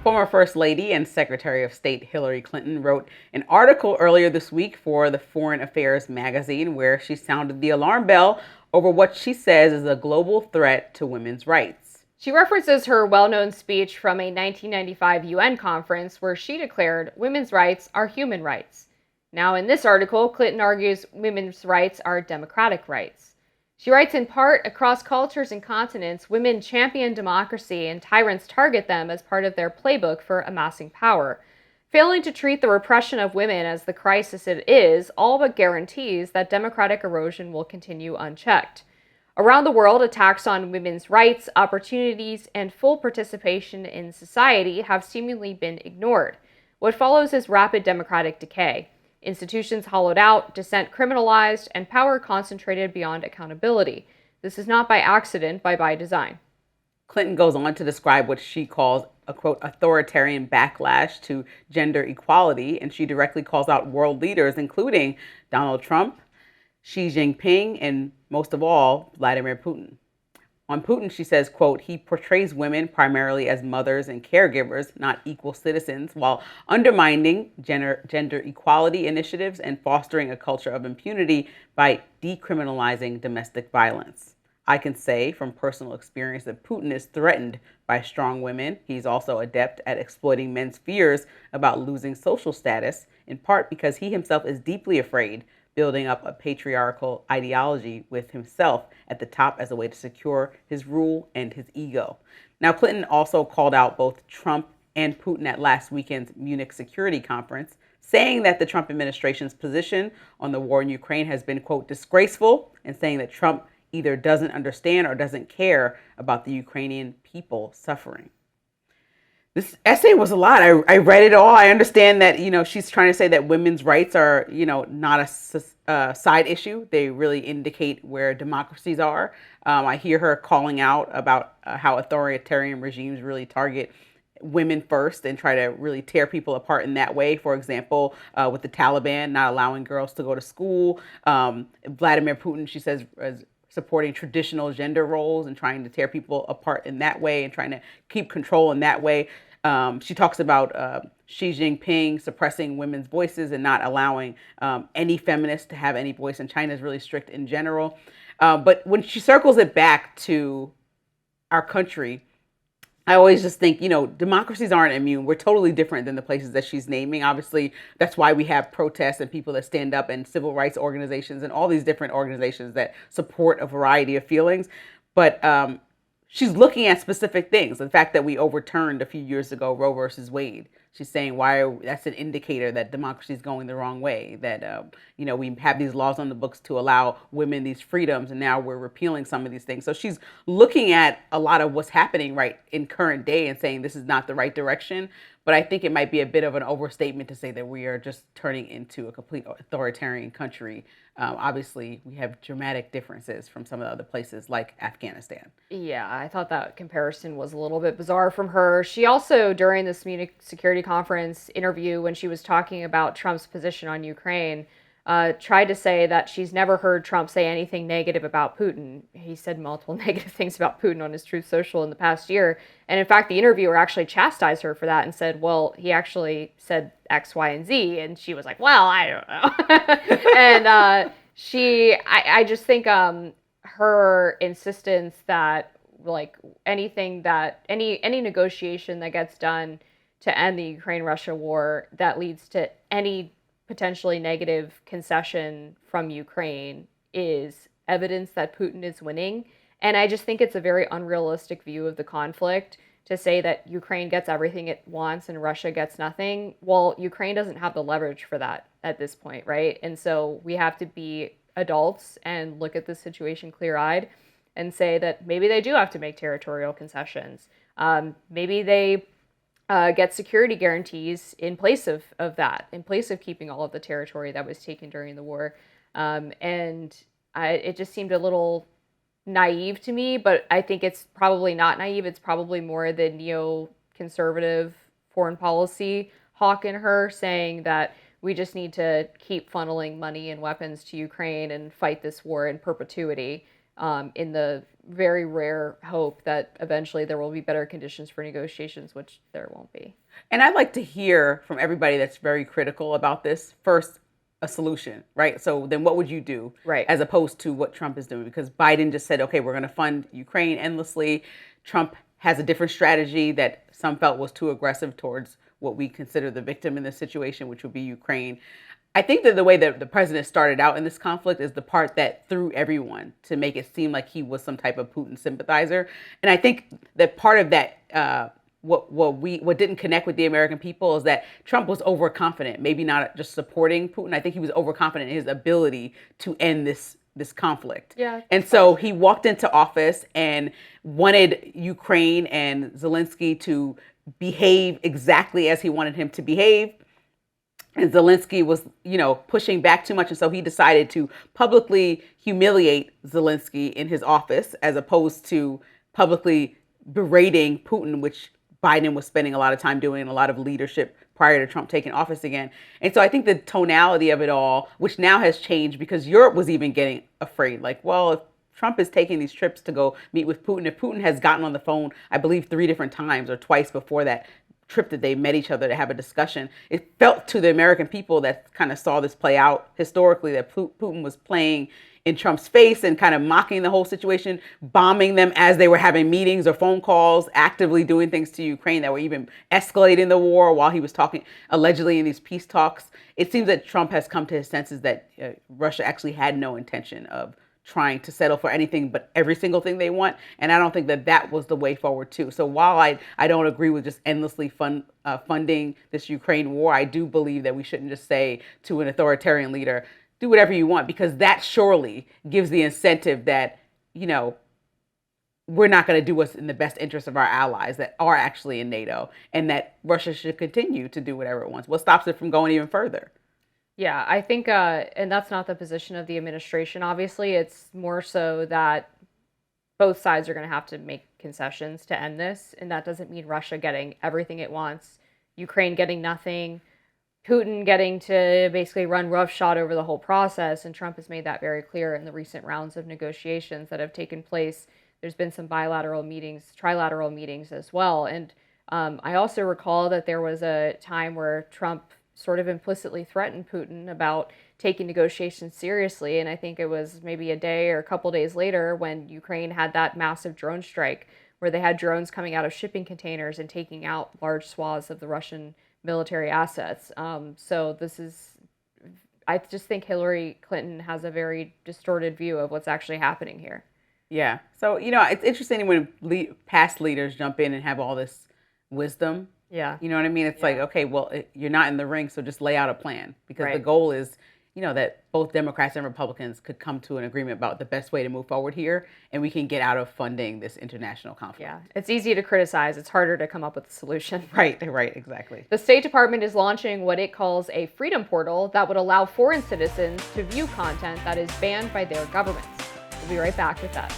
Former First Lady and Secretary of State Hillary Clinton wrote an article earlier this week for the Foreign Affairs magazine where she sounded the alarm bell over what she says is a global threat to women's rights. She references her well-known speech from a 1995 UN conference where she declared women's rights are human rights. Now, in this article, Clinton argues women's rights are democratic rights. She writes, in part, across cultures and continents, women champion democracy and tyrants target them as part of their playbook for amassing power. Failing to treat the repression of women as the crisis it is all but guarantees that democratic erosion will continue unchecked. Around the world, attacks on women's rights, opportunities, and full participation in society have seemingly been ignored. What follows is rapid democratic decay. Institutions hollowed out, dissent criminalized, and power concentrated beyond accountability. This is not by accident, but by design. Clinton goes on to describe what she calls a quote authoritarian backlash to gender equality, and she directly calls out world leaders, including Donald Trump, Xi Jinping, and most of all, Vladimir Putin. On Putin, she says, quote, he portrays women primarily as mothers and caregivers, not equal citizens, while undermining gender equality initiatives and fostering a culture of impunity by decriminalizing domestic violence. I can say from personal experience that Putin is threatened by strong women. He's also adept at exploiting men's fears about losing social status, in part because he himself is deeply afraid, building up a patriarchal ideology with himself at the top as a way to secure his rule and his ego. Now, Clinton also called out both Trump and Putin at last weekend's Munich Security Conference, saying that the Trump administration's position on the war in Ukraine has been, quote, disgraceful, and saying that Trump either doesn't understand or doesn't care about the Ukrainian people suffering. This essay was a lot. I read it all. I understand that, she's trying to say that women's rights are, not a side issue. They really indicate where democracies are. I hear her calling out about how authoritarian regimes really target women first and try to really tear people apart in that way. For example, with the Taliban not allowing girls to go to school. Vladimir Putin, she says, is supporting traditional gender roles and trying to tear people apart in that way and trying to keep control in that way. She talks about Xi Jinping suppressing women's voices and not allowing any feminists to have any voice. And China is really strict in general. But when she circles it back to our country, I always just think, democracies aren't immune. We're totally different than the places that she's naming. Obviously, that's why we have protests and people that stand up and civil rights organizations and all these different organizations that support a variety of feelings. But she's looking at specific things. The fact that we overturned a few years ago Roe versus Wade. She's saying that's an indicator that democracy is going the wrong way. That we have these laws on the books to allow women these freedoms, and now we're repealing some of these things. So she's looking at a lot of what's happening right in current day and saying this is not the right direction. But I think it might be a bit of an overstatement to say that we are just turning into a complete authoritarian country. Obviously, we have dramatic differences from some of the other places like Afghanistan. Yeah, I thought that comparison was a little bit bizarre from her. She also, during this Munich Security Conference interview, when she was talking about Trump's position on Ukraine, tried to say that she's never heard Trump say anything negative about Putin. He said multiple negative things about Putin on his Truth Social in the past year. And in fact, the interviewer actually chastised her for that and said, well, he actually said X, Y, and Z. And she was like, well, I don't know. And I just think her insistence that like anything that any negotiation that gets done to end the Ukraine-Russia war that leads to any potentially negative concession from Ukraine is evidence that Putin is winning. And I just think it's a very unrealistic view of the conflict to say that Ukraine gets everything it wants and Russia gets nothing. Well, Ukraine doesn't have the leverage for that at this point, right? And so we have to be adults and look at this situation clear-eyed and say that maybe they do have to make territorial concessions. Maybe they get security guarantees in place of that, in place of keeping all of the territory that was taken during the war. It just seemed a little naive to me, but I think it's probably not naive. It's probably more the neoconservative foreign policy hawk in her saying that we just need to keep funneling money and weapons to Ukraine and fight this war in perpetuity. in the very rare hope that eventually there will be better conditions for negotiations, which there won't be. And I'd like to hear from everybody that's very critical about this first, a solution, right? So then what would you do, right, as opposed to what Trump is doing? Because Biden just said, okay, we're going to fund Ukraine endlessly. Trump has a different strategy that some felt was too aggressive towards what we consider the victim in this situation, which would be Ukraine. I think that the way that the president started out in this conflict is the part that threw everyone to make it seem like he was some type of Putin sympathizer. And I think that part of that, what didn't connect with the American people is that Trump was overconfident, maybe not just supporting Putin. I think he was overconfident in his ability to end this conflict. Yeah. And so he walked into office and wanted Ukraine and Zelensky to behave exactly as he wanted him to behave. And Zelensky was, pushing back too much. And so he decided to publicly humiliate Zelensky in his office, as opposed to publicly berating Putin, which Biden was spending a lot of time doing, a lot of leadership prior to Trump taking office again. And so I think the tonality of it all, which now has changed because Europe was even getting afraid, like, well, if Trump is taking these trips to go meet with Putin, if Putin has gotten on the phone, I believe 3 different times or twice before that trip that they met each other to have a discussion, it felt to the American people that kind of saw this play out historically that Putin was playing in Trump's face and kind of mocking the whole situation, bombing them as they were having meetings or phone calls, actively doing things to Ukraine that were even escalating the war while he was talking allegedly in these peace talks. It seems that Trump has come to his senses that Russia actually had no intention of trying to settle for anything but every single thing they want. And I don't think that that was the way forward too. So while I don't agree with just endlessly funding this Ukraine war, I do believe that we shouldn't just say to an authoritarian leader, do whatever you want, because that surely gives the incentive that, we're not going to do what's in the best interest of our allies that are actually in NATO, and that Russia should continue to do whatever it wants. What stops it from going even further? Yeah, I think, and that's not the position of the administration, obviously. It's more so that both sides are going to have to make concessions to end this. And that doesn't mean Russia getting everything it wants, Ukraine getting nothing, Putin getting to basically run roughshod over the whole process. And Trump has made that very clear in the recent rounds of negotiations that have taken place. There's been some bilateral meetings, trilateral meetings as well. And I also recall that there was a time where Trump sort of implicitly threatened Putin about taking negotiations seriously. And I think it was maybe a day or a couple days later when Ukraine had that massive drone strike where they had drones coming out of shipping containers and taking out large swaths of the Russian military assets. So I just think Hillary Clinton has a very distorted view of what's actually happening here. Yeah. So, it's interesting when past leaders jump in and have all this wisdom. Yeah. You know what I mean? It's like, okay, well, you're not in the ring, so just lay out a plan. Because Right. the goal is, that both Democrats and Republicans could come to an agreement about the best way to move forward here, and we can get out of funding this international conflict. Yeah. It's easy to criticize. It's harder to come up with a solution. Right, exactly. The State Department is launching what it calls a freedom portal that would allow foreign citizens to view content that is banned by their governments. We'll be right back with that.